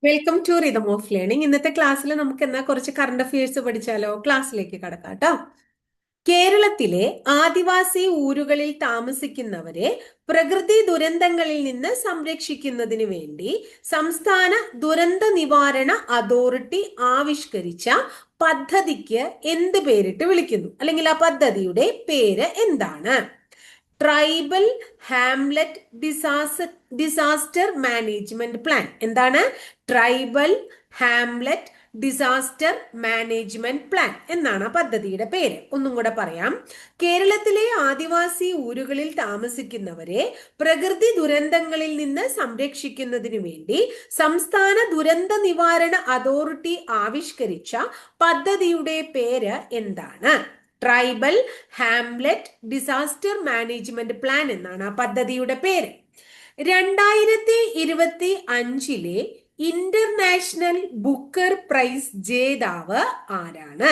Welcome to rhythm of learning. ഇന്നത്തെ ക്ലാസ്സിൽ നമുക്ക് എന്നാ കുറച്ച് കറണ്ട് അഫയേഴ്സ് പഠിച്ചാലോ? ക്ലാസ്സിലേക്ക് കടക്കാം കേട്ടോ. കേരളത്തിലെ ആദിവാസി ഊരുകളിൽ താമസിക്കുന്നവരെ പ്രകൃതി ദുരന്തങ്ങളിൽ നിന്ന് സംരക്ഷിക്കുന്നതിന് വേണ്ടി സംസ്ഥാന ദുരന്ത നിവാരണ അതോറിറ്റി ആവിഷ്കരിച്ച പദ്ധതിക്ക് എന്ത് പേരിട്ട് വിളിക്കുന്നു? അല്ലെങ്കിൽ ആ പദ്ധതിയുടെ പേര് എന്താണ്? Tribal hamlet disaster management plan. എന്താണ്? Tribal hamlet disaster management plan എന്നാണ് ആ പദ്ധതിയുടെ പേര്. ഒന്നും കൂടെ പറയാം. കേരളത്തിലെ ആദിവാസി ഊരുകളിൽ താമസിക്കുന്നവരെ പ്രകൃതി ദുരന്തങ്ങളിൽ നിന്ന് സംരക്ഷിക്കുന്നതിന് വേണ്ടി സംസ്ഥാന ദുരന്ത നിവാരണ അതോറിറ്റി ആവിഷ്കരിച്ച പദ്ധതിയുടെ പേര് എന്താണ്? Tribal hamlet disaster management plan എന്നാണ് ആ പദ്ധതിയുടെ പേര്. 2025 ഇന്റർനാഷണൽ ബുക്കർ പ്രൈസ് ജേതാവ് ആരാണ്?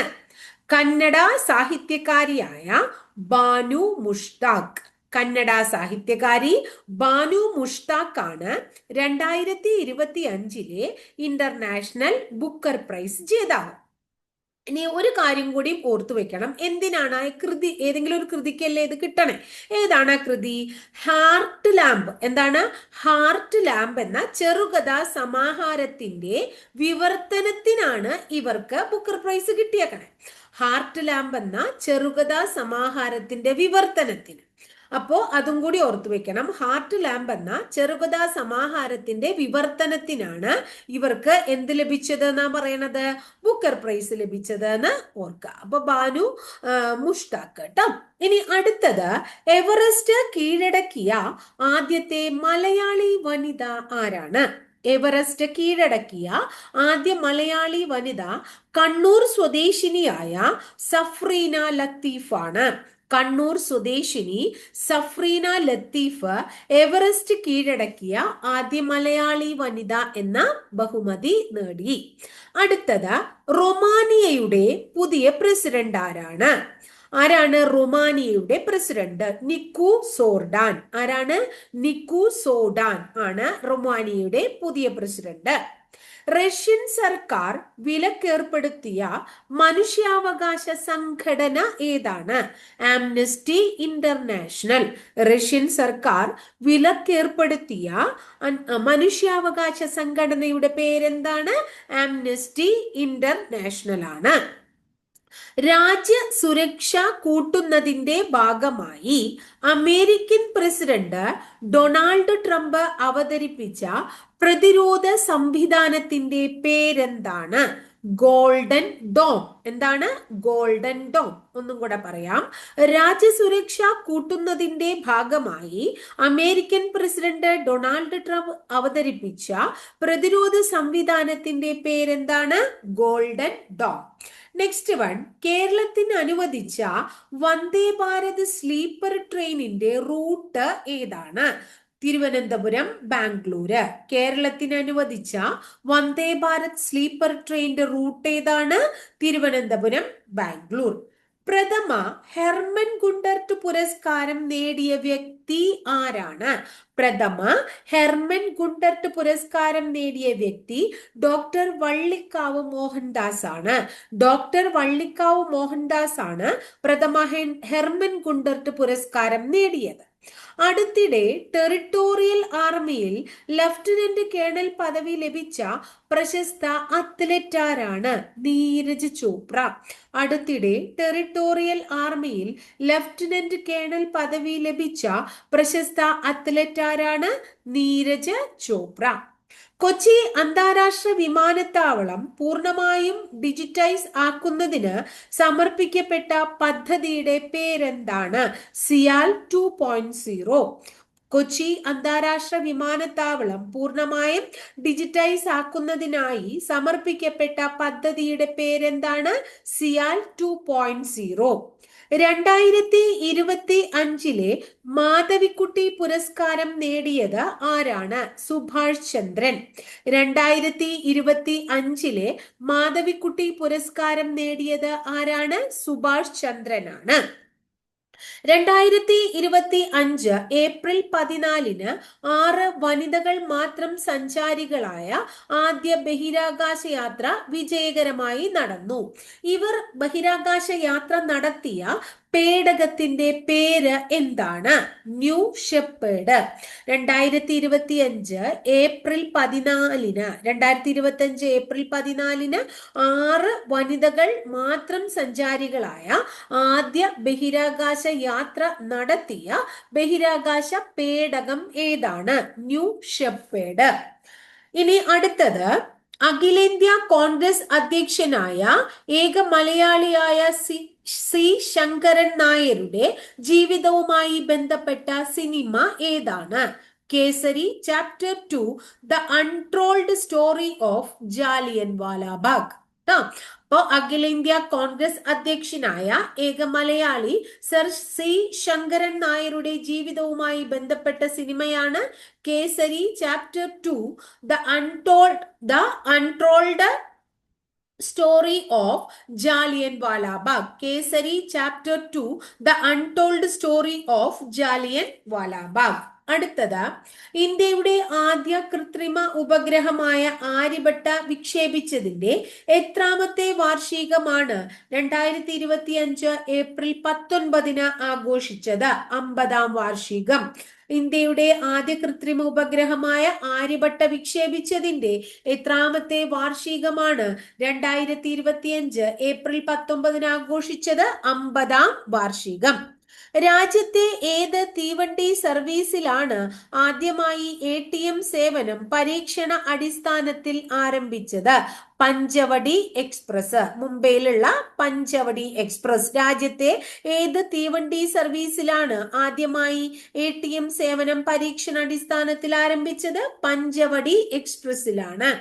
കന്നഡ സാഹിത്യകാരിയായ ബാനു മുഷ്താഖ്. കന്നഡ സാഹിത്യകാരി ബാനു മുഷ്താഖ് ആണ് 2025 ഇന്റർനാഷണൽ ബുക്കർ പ്രൈസ് ജേതാവ്. ഇനി ഒരു കാര്യം കൂടി ഓർത്തു വെക്കണം. എന്തിനാണ് ആ കൃതി? ഏതെങ്കിലും ഒരു കൃതിക്കല്ലേ ഇത് കിട്ടണേ? ഏതാണ് ആ കൃതി? Heart lamp. എന്താണ്? ഹാർട്ട് ലാമ്പ് എന്ന ചെറുകഥാ സമാഹാരത്തിന്റെ വിവർത്തനത്തിനാണ് ഇവർക്ക് ബുക്കർ പ്രൈസ് കിട്ടിയേക്കണേ. ഹാർട്ട് ലാമ്പ് എന്ന ചെറുകഥാ സമാഹാരത്തിന്റെ വിവർത്തനത്തിന്. അപ്പോ അതും കൂടി ഓർത്തു വെക്കണം. ഹാർട്ട് ലാമ്പ് എന്ന ചെറുകഥാ സമാഹാരത്തിന്റെ വിവർത്തനത്തിനാണ് ഇവർക്ക് എന്ത് ലഭിച്ചത് എന്നാ പറയണത്? ബുക്കർ പ്രൈസ് ലഭിച്ചത് എന്ന് ഓർക്കുക. അപ്പൊ ബാനു മുഷ്താഖ് കേട്ടോ. ഇനി അടുത്തത്, എവറസ്റ്റ് കീഴടക്കിയ ആദ്യത്തെ മലയാളി വനിത ആരാണ്? എവറസ്റ്റ് കീഴടക്കിയ ആദ്യ മലയാളി വനിത കണ്ണൂർ സ്വദേശിനിയായ സഫ്രീന ലത്തീഫാണ്. കണ്ണൂർ സ്വദേശിനി സഫ്രീന ലത്തീഫ് എവറസ്റ്റ് കീഴടക്കിയ ആദ്യ മലയാളി വനിത എന്ന ബഹുമതി നേടി. അടുത്തത്, റൊമാനിയയുടെ പുതിയ പ്രസിഡന്റ് ആരാണ്? ആരാണ് റൊമാനിയയുടെ പ്രസിഡന്റ്? നിക്കു സോർഡാൻ. ആരാണ്? നിക്കു സോർഡാൻ ആണ് റൊമാനിയയുടെ പുതിയ പ്രസിഡന്റ്. റഷ്യൻ സർക്കാർ വിലക്കേർപ്പെടുത്തിയ മനുഷ്യാവകാശ സംഘടന ഏതാണ്? Amnesty international. റഷ്യൻ സർക്കാർ വിലക്കേർപ്പെടുത്തിയ മനുഷ്യാവകാശ സംഘടനയുടെ പേരെന്താണ്? ആംനസ്റ്റി ഇന്റർനാഷണൽ ആണ്. രാജ്യ സുരക്ഷ കൂട്ടുന്നതിന്റെ ഭാഗമായി അമേരിക്കൻ പ്രസിഡന്റ് ഡൊണാൾഡ് ട്രംപ് അവതരിപ്പിച്ച പ്രതിരോധ സംവിധാനത്തിന്റെ പേരെന്താണ്? Golden dome. എന്താണ്? Golden dome. ഒന്നും കൂടെ പറയാം. രാജ്യസുരക്ഷ കൂട്ടുന്നതിന്റെ ഭാഗമായി അമേരിക്കൻ പ്രസിഡന്റ് ഡൊണാൾഡ് ട്രംപ് അവതരിപ്പിച്ച പ്രതിരോധ സംവിധാനത്തിന്റെ പേരെന്താണ്? Golden dome. നെക്സ്റ്റ് വൺ, കേരളത്തിന് അനുവദിച്ച വന്ദേ ഭാരത് സ്ലീപ്പർ ട്രെയിനിന്റെ റൂട്ട് ഏതാണ്? തിരുവനന്തപുരം ബാംഗ്ലൂര്. കേരളത്തിന് അനുവദിച്ച വന്ദേ ഭാരത് സ്ലീപ്പർ ട്രെയിനിന്റെ റൂട്ട് ഏതാണ്? തിരുവനന്തപുരം ബാംഗ്ലൂർ. പ്രഥമ ഹെർമൻ ഗുണ്ടർട്ട് പുരസ്കാരം നേടിയ വ്യക്തി ആരാണ്? പ്രഥമ ഹെർമൻ ഗുണ്ടർട്ട് പുരസ്കാരം നേടിയ വ്യക്തി ഡോക്ടർ വള്ളിക്കാവ് മോഹൻദാസ് ആണ്. ഡോക്ടർ വള്ളിക്കാവ് മോഹൻദാസ് ആണ് പ്രഥമ ഹെർമൻ ഗുണ്ടർട്ട് പുരസ്കാരം നേടിയത്. അടുത്തിടെ ടെറിട്ടോറിയൽ ആർമിയിൽ ലഫ്റ്റനന്റ് കേണൽ പദവി ലഭിച്ച പ്രശസ്ത അത്ലറ്റ് ആരാണ്? നീരജ് ചോപ്ര. അടുത്തിടെ ടെറിട്ടോറിയൽ ആർമിയിൽ ലഫ്റ്റനന്റ് കേണൽ പദവി ലഭിച്ച പ്രശസ്ത അത്ലറ്റ് ആരാണ്? നീരജ് ചോപ്ര. കൊച്ചി അന്താരാഷ്ട്ര വിമാനത്താവളം പൂർണ്ണമായും ഡിജിറ്റൈസ് ആക്കുന്നതിന് സമർപ്പിക്കപ്പെട്ട പദ്ധതിയുടെ പേരെന്താണ്? സിയാൽ 2.0. കൊച്ചി അന്താരാഷ്ട്ര വിമാനത്താവളം പൂർണ്ണമായും ഡിജിറ്റൈസ് ആക്കുന്നതിനായി സമർപ്പിക്കപ്പെട്ട പദ്ധതിയുടെ പേരെന്താണ്? സിയാൽ 2.0. 2025 മാധവിക്കുട്ടി പുരസ്കാരം നേടിയത് ആരാണ്? സുഭാഷ് ചന്ദ്രൻ. 2025 മാധവിക്കുട്ടി പുരസ്കാരം നേടിയത് ആരാണ്? സുഭാഷ് ചന്ദ്രനാണ്. 2025 ഏപ്രിൽ 14-ന് 6 വനിതകൾ മാത്രം സഞ്ചാരികളായ ആദ്യ ബഹിരാകാശ യാത്ര വിജയകരമായി നടന്നു. ഇവർ ബഹിരാകാശ യാത്ര നടത്തിയ പേടകത്തിന്റെ പേര് എന്താണ്? New shepherd. 2025 ഏപ്രിൽ 14-ന് 6 വനിതകൾ മാത്രം സഞ്ചാരികളായ ആദ്യ ബഹിരാകാശ യാത്ര നടത്തിയ ബഹിരാകാശ പേടകം ഏതാണ്? New shepherd. ഇനി അടുത്തത്, അഖിലേന്ത്യാ കോൺഗ്രസ് അധ്യക്ഷനായ ഏക മലയാളിയായ സി ശങ്കരൻ നായരുടെ ജീവിതവുമായി ബന്ധപ്പെട്ട സിനിമ ഏതാണ്? Kesari chapter 2 the untold story of Jallianwala വാലാബാഗ്. അപ്പോ അഖിലേന്ത്യാ കോൺഗ്രസ് അധ്യക്ഷനായ ഏക മലയാളി സർ സി ശങ്കരൻ നായരുടെ ജീവിതവുമായി ബന്ധപ്പെട്ട സിനിമയാണ് Kesari chapter 2 the untold story of Jallianwala വാലാബാഗ്. Kesari chapter 2 the untold story of Jallianwala വാലാബാഗ്. അടുത്തത്, ഇന്ത്യയുടെ ആദ്യ കൃത്രിമ ഉപഗ്രഹമായ ആര്യഭട്ട വിക്ഷേപിച്ചതിന്റെ എത്രാമത്തെ വാർഷികമാണ് 2025 ഏപ്രിൽ 19-ന് ആഘോഷിച്ചത്? 50-ാം വാർഷികം. ഇന്ത്യയുടെ ആദ്യ കൃത്രിമ ഉപഗ്രഹമായ ആര്യഭട്ട വിക്ഷേപിച്ചതിന്റെ എത്രാമത്തെ വാർഷികമാണ് 2025 ഏപ്രിൽ 19-ന് ആഘോഷിച്ചത്? 50-ാം വാർഷികം. രാജ്യത്തെ ഏത് തീവണ്ടി സർവീസിലാണ് ആദ്യമായി ATM സേവനം പരീക്ഷണ അടിസ്ഥാനത്തിൽ ആരംഭിച്ചത്? പഞ്ചവടി എക്സ്പ്രസ്. മുംബൈയിലുള്ള പഞ്ചവടി എക്സ്പ്രസ്. രാജ്യത്തെ ഏത് തീവണ്ടി സർവീസിലാണ് ആദ്യമായി ATM സേവനം പരീക്ഷണാടിസ്ഥാനത്തിൽ ആരംഭിച്ചത്? പഞ്ചവടി എക്സ്പ്രസിലാണ്.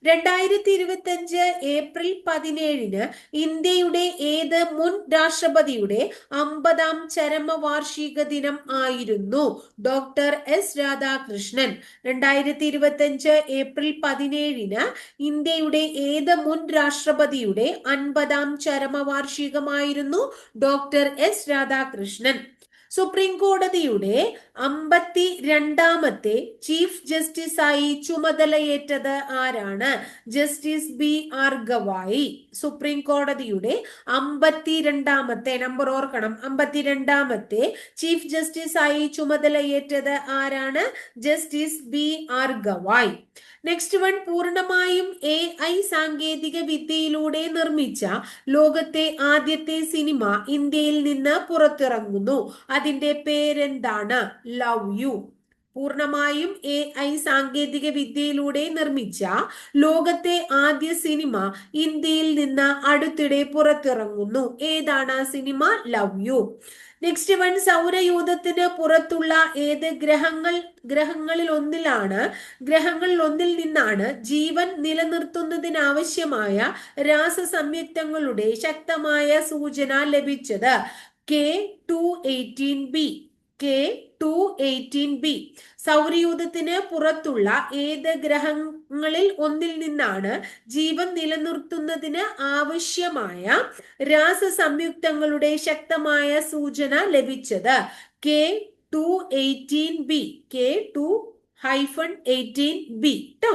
2025 ഏപ്രിൽ 17-ന് ഇന്ത്യയുടെ ഏത് മുൻ രാഷ്ട്രപതിയുടെ 50-ാം ചരമവാർഷിക ദിനം ആയിരുന്നു? Doctor S Radhakrishnan. 2025 ഏപ്രിൽ 17-ന് ഇന്ത്യയുടെ ഏത് മുൻ രാഷ്ട്രപതിയുടെ 50-ാം ചരമവാർഷികമായിരുന്നു? Doctor S Radhakrishnan. സുപ്രീം കോടതിയുടെ 52-ാമത്തെ ചീഫ് ജസ്റ്റിസായി ചുമതലയേറ്റത് ആരാണ്? Justice BR Gavai. സുപ്രീം കോടതിയുടെ 52-ാമത്തെ, നമ്പർ ഓർക്കണം, 52-ാമത്തെ ചീഫ് ജസ്റ്റിസായി ചുമതലയേറ്റത് ആരാണ്? Justice BR Gavai. Next one, പൂർണ്ണമായും AI സാങ്കേതിക വിദ്യയിലൂടെ നിർമ്മിച്ച ലോകത്തെ ആദ്യത്തെ സിനിമ ഇന്ത്യയിൽ നിന്ന് പുറത്തിറങ്ങുന്നു. അതിന്റെ പേരെന്താണ്? Love you. പൂർണ്ണമായും AI സാങ്കേതിക വിദ്യയിലൂടെ നിർമ്മിച്ച ലോകത്തെ ആദ്യ സിനിമ ഇന്ത്യയിൽ നിന്ന് അടുത്തിടെ പുറത്തിറങ്ങുന്നു. ഏതാണ് ആ സിനിമ? Love you. നെക്സ്റ്റ് വൺ, സൗരയൂഥത്തിന് പുറത്തുള്ള ഏത് ഗ്രഹങ്ങളിൽ ഒന്നിൽ നിന്നാണ് ജീവൻ നിലനിർത്തുന്നതിനാവശ്യമായ രാസസംയുക്തങ്ങളുടെ ശക്തമായ സൂചന ലഭിച്ചത്? K218b. K218b. സൗരയൂഥത്തിന് പുറത്തുള്ള ഏത് ഗ്രഹങ്ങളിൽ ഒന്നിൽ നിന്നാണ് ജീവൻ നിലനിർത്തുന്നതിന് ആവശ്യമായ രാസസംയുക്തങ്ങളുടെ ശക്തമായ സൂചന ലഭിച്ചത്? K218b. K2-18b. ട്ടോ.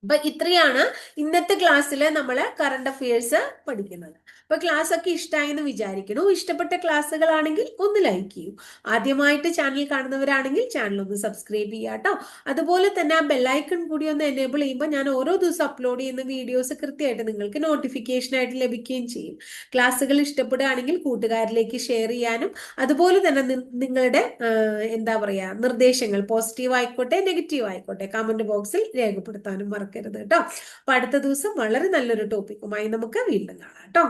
അപ്പൊ ഇത്രയാണ് ഇന്നത്തെ ക്ലാസ്സിൽ നമ്മൾ കറണ്ട് അഫയേഴ്സ് പഠിക്കുന്നത്. അപ്പൊ ക്ലാസ് ഒക്കെ ഇഷ്ടമായി എന്ന് വിചാരിക്കുന്നു. ഇഷ്ടപ്പെട്ട ക്ലാസ്സുകളാണെങ്കിൽ ഒന്ന് ലൈക്ക് ചെയ്യൂ. ആദ്യമായിട്ട് ചാനൽ കാണുന്നവരാണെങ്കിൽ ചാനൽ ഒന്ന് സബ്സ്ക്രൈബ് ചെയ്യുക കേട്ടോ. അതുപോലെ തന്നെ ആ ബെല്ലൈക്കൺ കൂടി ഒന്ന് എനേബിൾ ചെയ്യുമ്പോൾ ഞാൻ ഓരോ ദിവസം അപ്ലോഡ് ചെയ്യുന്ന വീഡിയോസ് കൃത്യമായിട്ട് നിങ്ങൾക്ക് നോട്ടിഫിക്കേഷൻ ആയിട്ട് ലഭിക്കുകയും ചെയ്യും. ക്ലാസ്സുകൾ ഇഷ്ടപ്പെടുകയാണെങ്കിൽ കൂട്ടുകാരിലേക്ക് ഷെയർ ചെയ്യാനും അതുപോലെ തന്നെ നിങ്ങളുടെ നിർദ്ദേശങ്ങൾ പോസിറ്റീവ് ആയിക്കോട്ടെ നെഗറ്റീവ് ആയിക്കോട്ടെ കമന്റ് ബോക്സിൽ രേഖപ്പെടുത്താനും മറക്കരുത് കേട്ടോ. അപ്പൊ അടുത്ത ദിവസം വളരെ നല്ലൊരു ടോപ്പിക്കുമായി നമുക്ക് വീണ്ടും കാണാം കേട്ടോ.